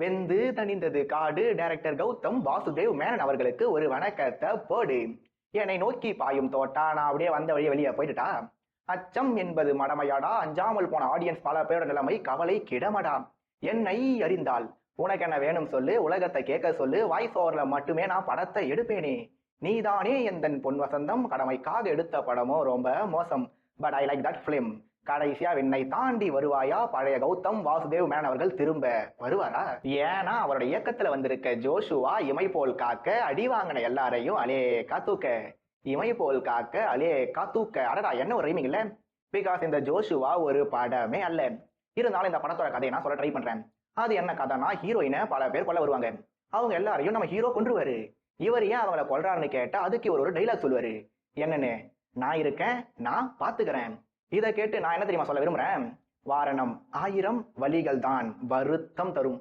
வெந்து தணிந்தது காடு. டைரக்டர் கௌதம் வாசுதேவ் மேனன் அவர்களுக்கு ஒரு வணக்கத்தை போடு. என்னை நோக்கி பாயும் தோட்டா, நான் அப்படியே வந்த வழியே வெளியே போயிட்டுட்டா. அச்சம் என்பது மடமையாடா, அஞ்சாமல் போன ஆடியன்ஸ் பல பேரோட நிலைமை கவலை கிடமடா. என்னை அறிந்தால் உனக்கு என்ன வேணும் சொல்லு, உலகத்தை கேட்க சொல்லு, வாய்ஸ் ஓவர்ல மட்டுமே நான் படத்தை எடுப்பேனே. நீதானே எந்தன் பொன் வசந்தம், கடமைக்காக எடுத்த படமோ ரொம்ப மோசம், but I like that film. கடைசியா என்னை தாண்டி வருவாயா? பழைய கௌதம் வாசுதேவ் மேனன் அவர்கள் திரும்ப வருவாரா? ஏன்னா அவரோட இயக்கத்துல வந்திருக்க ஜோஷுவா இமை போல் காக்க, அடி வாங்கின எல்லாரையும் அலே காத்தூக்க. இமை போல் காக்க அலே காத்தூக்க. அடடா, என்ன ஒரு ரைமிங் இல்ல? பிகாஸ் இந்த ஜோஷுவா ஒரு படமே அல்ல. இருந்தாலும் இந்த படத்தோட கதையை நான் சொல்ல ட்ரை பண்றேன். அது என்ன கதைனா, ஹீரோயினை பல பேர் கொல்ல வருவாங்க. அவங்க எல்லாரையும் நம்ம ஹீரோ கொன்றுவாரு. இவர் ஏன் அவங்கள கொல்றாருன்னு கேட்டா அதுக்கு இவர் ஒரு டைலாக் சொல்லுவாரு. என்னன்னு, நான் இருக்கேன், நான் பாத்துக்கிறேன். இதை கேட்டு நான் என்ன தெரியுமா சொல்ல விரும்புறேன்? வாரணம் 1000 வழிகள் தான் வருத்தம் தரும்.